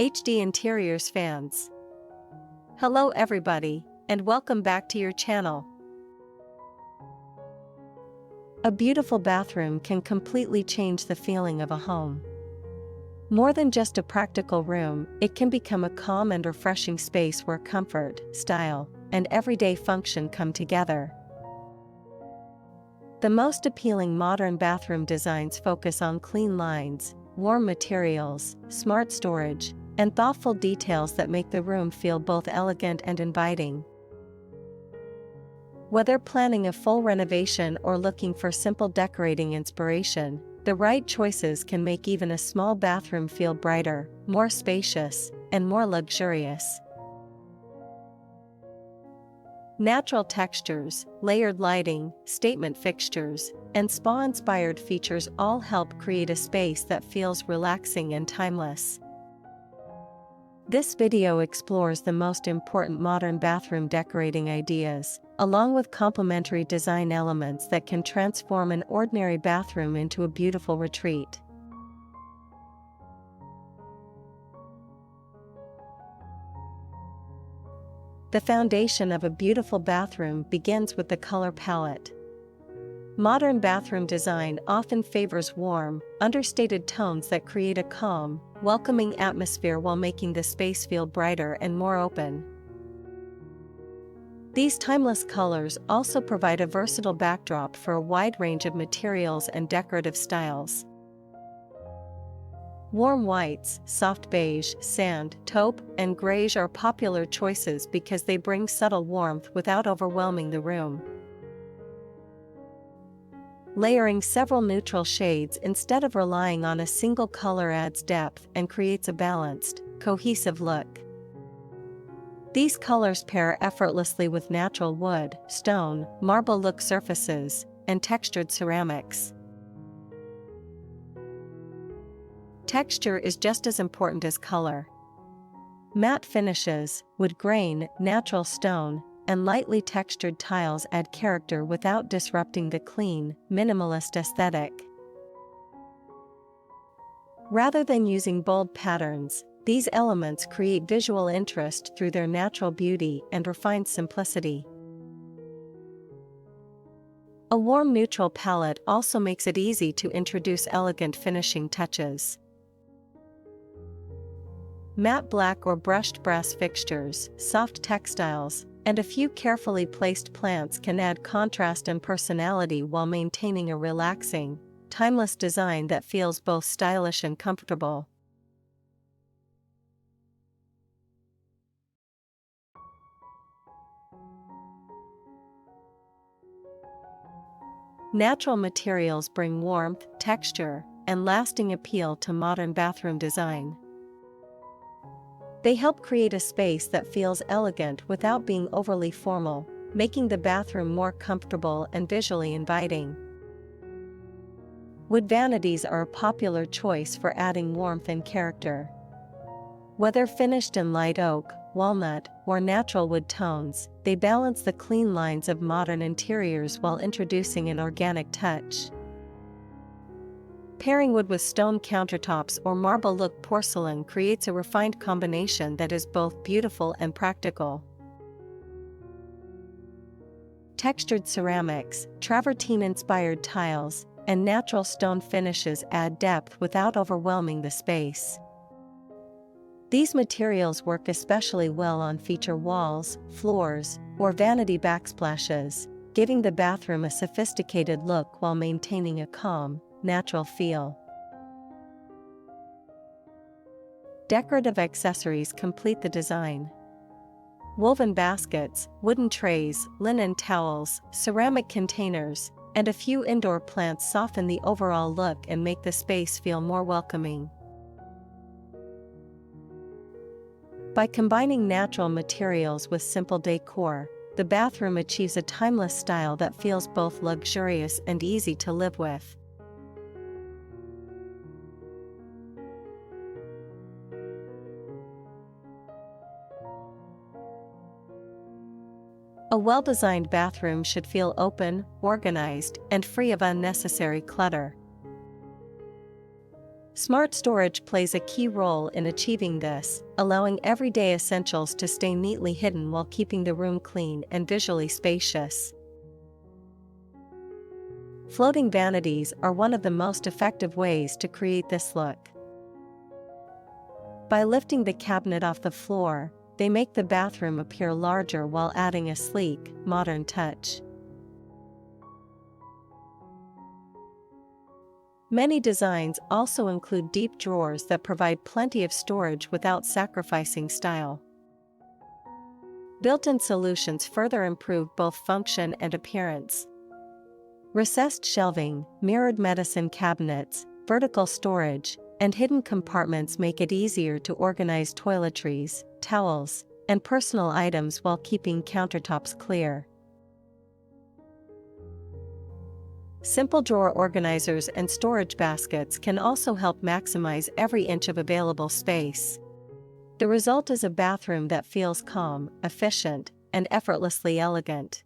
HD Interiors fans. Hello everybody, and welcome back to your channel. A beautiful bathroom can completely change the feeling of a home. More than just a practical room, it can become a calm and refreshing space where comfort, style, and everyday function come together. The most appealing modern bathroom designs focus on clean lines, warm materials, smart storage, and thoughtful details that make the room feel both elegant and inviting. Whether planning a full renovation or looking for simple decorating inspiration, the right choices can make even a small bathroom feel brighter, more spacious, and more luxurious. Natural textures, layered lighting, statement fixtures, and spa-inspired features all help create a space that feels relaxing and timeless. This video explores the most important modern bathroom decorating ideas, along with complementary design elements that can transform an ordinary bathroom into a beautiful retreat. The foundation of a beautiful bathroom begins with the color palette. Modern bathroom design often favors warm, understated tones that create a calm, welcoming atmosphere while making the space feel brighter and more open. These timeless colors also provide a versatile backdrop for a wide range of materials and decorative styles. Warm whites, soft beige, sand, taupe, and greige are popular choices because they bring subtle warmth without overwhelming the room. Layering several neutral shades instead of relying on a single color adds depth and creates a balanced, cohesive look. These colors pair effortlessly with natural wood, stone, marble look surfaces, and textured ceramics. Texture is just as important as color. Matte finishes, wood grain, natural stone, and lightly textured tiles add character without disrupting the clean, minimalist aesthetic. Rather than using bold patterns, these elements create visual interest through their natural beauty and refined simplicity. A warm neutral palette also makes it easy to introduce elegant finishing touches. Matte black or brushed brass fixtures, soft textiles, and a few carefully placed plants can add contrast and personality while maintaining a relaxing, timeless design that feels both stylish and comfortable. Natural materials bring warmth, texture, and lasting appeal to modern bathroom design. They help create a space that feels elegant without being overly formal, making the bathroom more comfortable and visually inviting. Wood vanities are a popular choice for adding warmth and character. Whether finished in light oak, walnut, or natural wood tones, they balance the clean lines of modern interiors while introducing an organic touch. Pairing wood with stone countertops or marble-look porcelain creates a refined combination that is both beautiful and practical. Textured ceramics, travertine-inspired tiles, and natural stone finishes add depth without overwhelming the space. These materials work especially well on feature walls, floors, or vanity backsplashes, giving the bathroom a sophisticated look while maintaining a calm, natural feel. Decorative accessories complete the design. Woven baskets, wooden trays, linen towels, ceramic containers, and a few indoor plants soften the overall look and make the space feel more welcoming. By combining natural materials with simple decor, the bathroom achieves a timeless style that feels both luxurious and easy to live with. A well-designed bathroom should feel open, organized, and free of unnecessary clutter. Smart storage plays a key role in achieving this, allowing everyday essentials to stay neatly hidden while keeping the room clean and visually spacious. Floating vanities are one of the most effective ways to create this look. By lifting the cabinet off the floor, they make the bathroom appear larger while adding a sleek, modern touch. Many designs also include deep drawers that provide plenty of storage without sacrificing style. Built-in solutions further improve both function and appearance. Recessed shelving, mirrored medicine cabinets, vertical storage, and hidden compartments make it easier to organize toiletries, towels, and personal items while keeping countertops clear. Simple drawer organizers and storage baskets can also help maximize every inch of available space. The result is a bathroom that feels calm, efficient, and effortlessly elegant.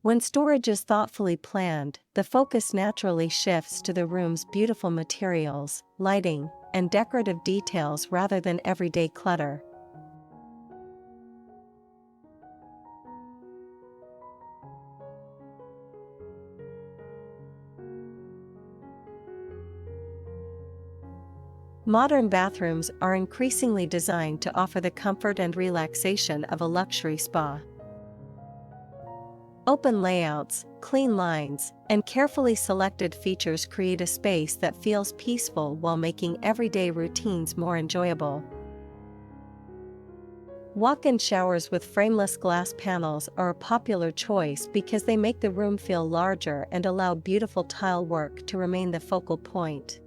When storage is thoughtfully planned, the focus naturally shifts to the room's beautiful materials, lighting, and decorative details rather than everyday clutter. Modern bathrooms are increasingly designed to offer the comfort and relaxation of a luxury spa. Open layouts, clean lines, and carefully selected features create a space that feels peaceful while making everyday routines more enjoyable. Walk-in showers with frameless glass panels are a popular choice because they make the room feel larger and allow beautiful tile work to remain the focal point.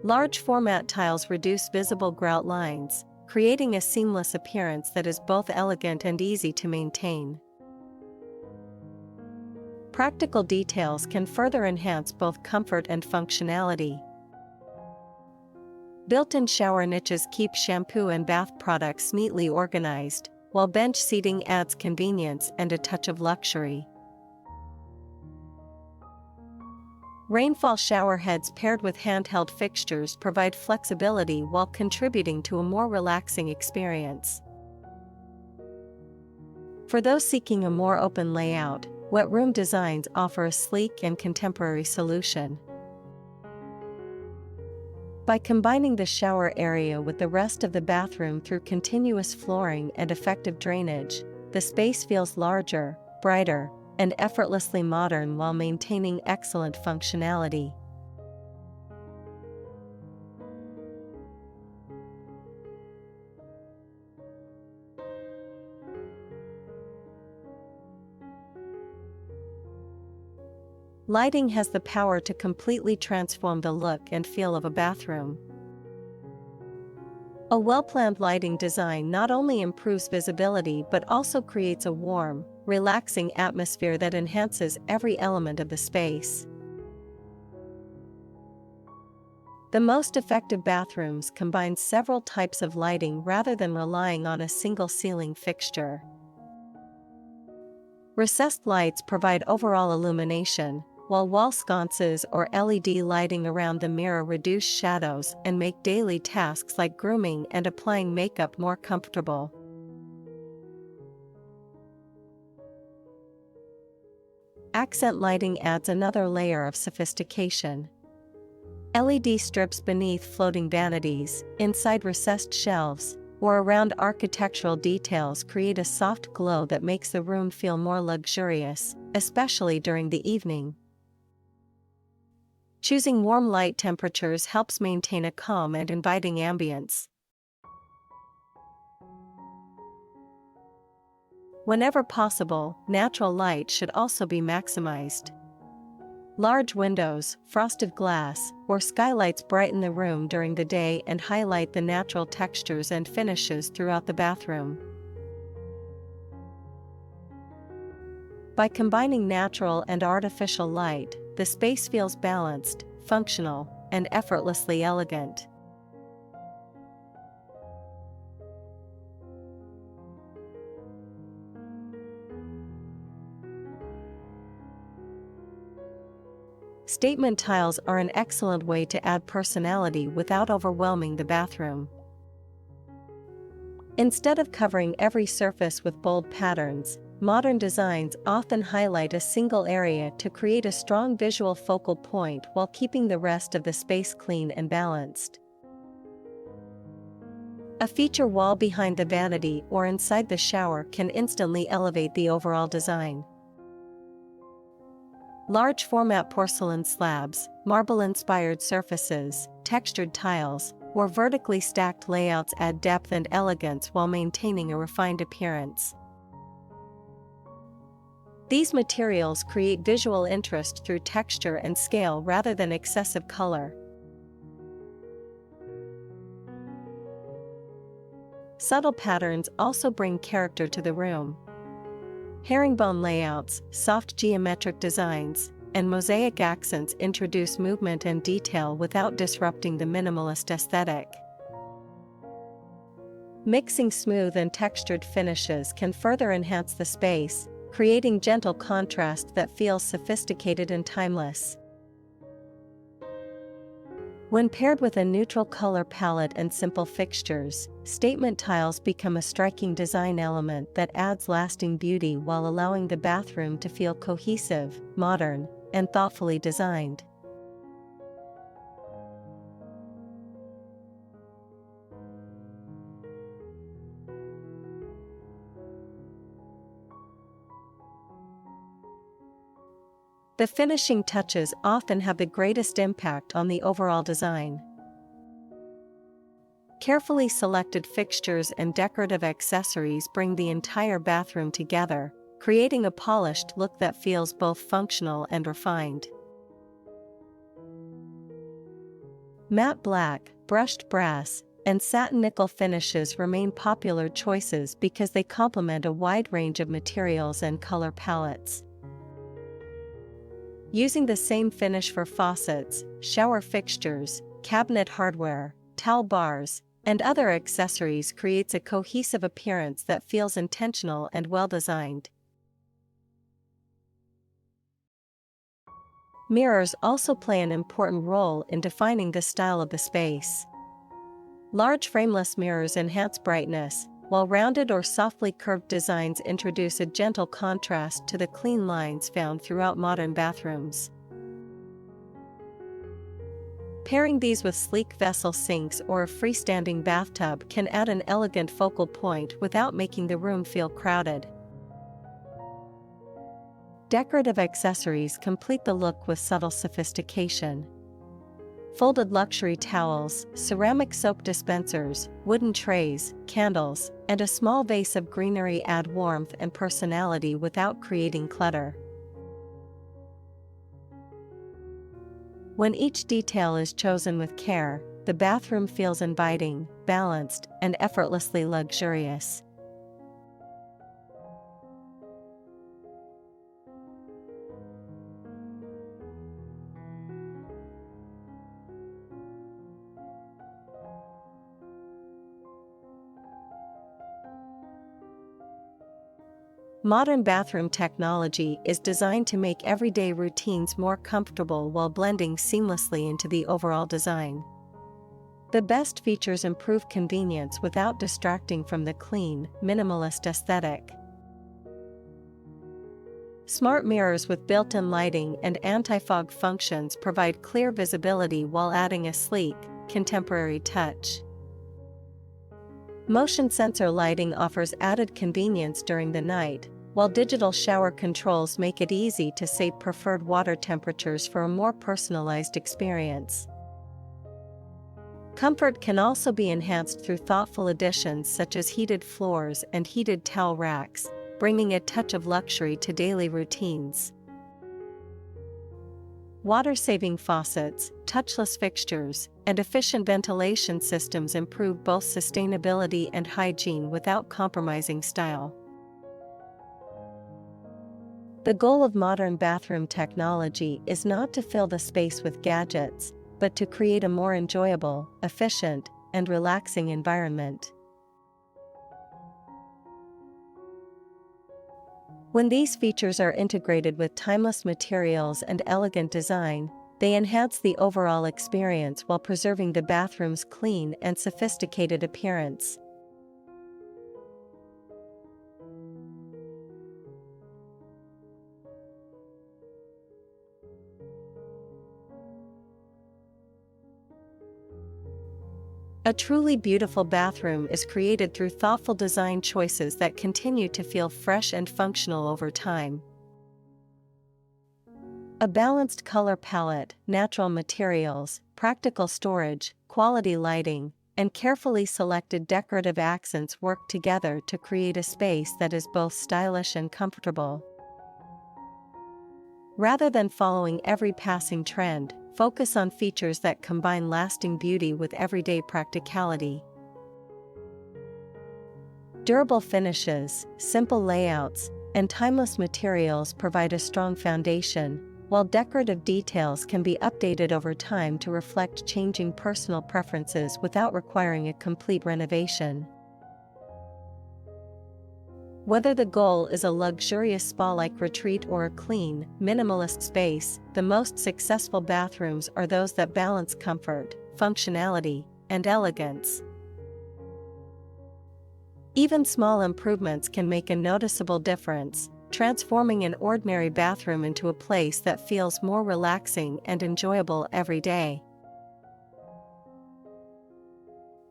Large format tiles reduce visible grout lines, creating a seamless appearance that is both elegant and easy to maintain. Practical details can further enhance both comfort and functionality. Built-in shower niches keep shampoo and bath products neatly organized, while bench seating adds convenience and a touch of luxury. Rainfall shower heads paired with handheld fixtures provide flexibility while contributing to a more relaxing experience. For those seeking a more open layout, wet room designs offer a sleek and contemporary solution. By combining the shower area with the rest of the bathroom through continuous flooring and effective drainage, the space feels larger, brighter, and effortlessly modern while maintaining excellent functionality. Lighting has the power to completely transform the look and feel of a bathroom. A well-planned lighting design not only improves visibility but also creates a warm, relaxing atmosphere that enhances every element of the space. The most effective bathrooms combine several types of lighting rather than relying on a single ceiling fixture. Recessed lights provide overall illumination, while wall sconces or LED lighting around the mirror reduce shadows and make daily tasks like grooming and applying makeup more comfortable. Accent lighting adds another layer of sophistication. LED strips beneath floating vanities, inside recessed shelves, or around architectural details create a soft glow that makes the room feel more luxurious, especially during the evening. Choosing warm light temperatures helps maintain a calm and inviting ambience. Whenever possible, natural light should also be maximized. Large windows, frosted glass, or skylights brighten the room during the day and highlight the natural textures and finishes throughout the bathroom. By combining natural and artificial light, the space feels balanced, functional, and effortlessly elegant. Statement tiles are an excellent way to add personality without overwhelming the bathroom. Instead of covering every surface with bold patterns, modern designs often highlight a single area to create a strong visual focal point while keeping the rest of the space clean and balanced. A feature wall behind the vanity or inside the shower can instantly elevate the overall design. Large format porcelain slabs, marble-inspired surfaces, textured tiles, or vertically stacked layouts add depth and elegance while maintaining a refined appearance. These materials create visual interest through texture and scale rather than excessive color. Subtle patterns also bring character to the room. Herringbone layouts, soft geometric designs, and mosaic accents introduce movement and detail without disrupting the minimalist aesthetic. Mixing smooth and textured finishes can further enhance the space, creating gentle contrast that feels sophisticated and timeless. When paired with a neutral color palette and simple fixtures, statement tiles become a striking design element that adds lasting beauty while allowing the bathroom to feel cohesive, modern, and thoughtfully designed. The finishing touches often have the greatest impact on the overall design. Carefully selected fixtures and decorative accessories bring the entire bathroom together, creating a polished look that feels both functional and refined. Matte black, brushed brass, and satin nickel finishes remain popular choices because they complement a wide range of materials and color palettes. Using the same finish for faucets, shower fixtures, cabinet hardware, towel bars, and other accessories creates a cohesive appearance that feels intentional and well-designed. Mirrors also play an important role in defining the style of the space. Large frameless mirrors enhance brightness, while rounded or softly curved designs introduce a gentle contrast to the clean lines found throughout modern bathrooms. Pairing these with sleek vessel sinks or a freestanding bathtub can add an elegant focal point without making the room feel crowded. Decorative accessories complete the look with subtle sophistication. Folded luxury towels, ceramic soap dispensers, wooden trays, candles, and a small vase of greenery add warmth and personality without creating clutter. When each detail is chosen with care, the bathroom feels inviting, balanced, and effortlessly luxurious. Modern bathroom technology is designed to make everyday routines more comfortable while blending seamlessly into the overall design. The best features improve convenience without distracting from the clean, minimalist aesthetic. Smart mirrors with built-in lighting and anti-fog functions provide clear visibility while adding a sleek, contemporary touch. Motion sensor lighting offers added convenience during the night, while digital shower controls make it easy to set preferred water temperatures for a more personalized experience. Comfort can also be enhanced through thoughtful additions such as heated floors and heated towel racks, bringing a touch of luxury to daily routines. Water-saving faucets, touchless fixtures, and efficient ventilation systems improve both sustainability and hygiene without compromising style. The goal of modern bathroom technology is not to fill the space with gadgets, but to create a more enjoyable, efficient, and relaxing environment. When these features are integrated with timeless materials and elegant design, They enhance the overall experience while preserving the bathroom's clean and sophisticated appearance. A truly beautiful bathroom is created through thoughtful design choices that continue to feel fresh and functional over time. A balanced color palette, natural materials, practical storage, quality lighting, and carefully selected decorative accents work together to create a space that is both stylish and comfortable. Rather than following every passing trend, focus on features that combine lasting beauty with everyday practicality. Durable finishes, simple layouts, and timeless materials provide a strong foundation, while decorative details can be updated over time to reflect changing personal preferences without requiring a complete renovation. Whether the goal is a luxurious spa-like retreat or a clean, minimalist space, the most successful bathrooms are those that balance comfort, functionality, and elegance. Even small improvements can make a noticeable difference, transforming an ordinary bathroom into a place that feels more relaxing and enjoyable every day.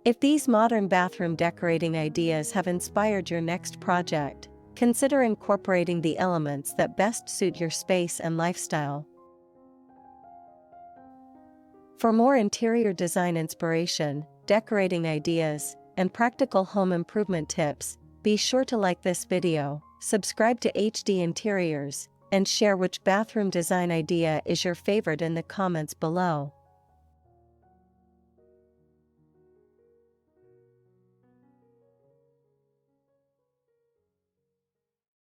If these modern bathroom decorating ideas have inspired your next project, consider incorporating the elements that best suit your space and lifestyle. For more interior design inspiration, decorating ideas, and practical home improvement tips, be sure to like this video, subscribe to HD Interiors, and share which bathroom design idea is your favorite in the comments below.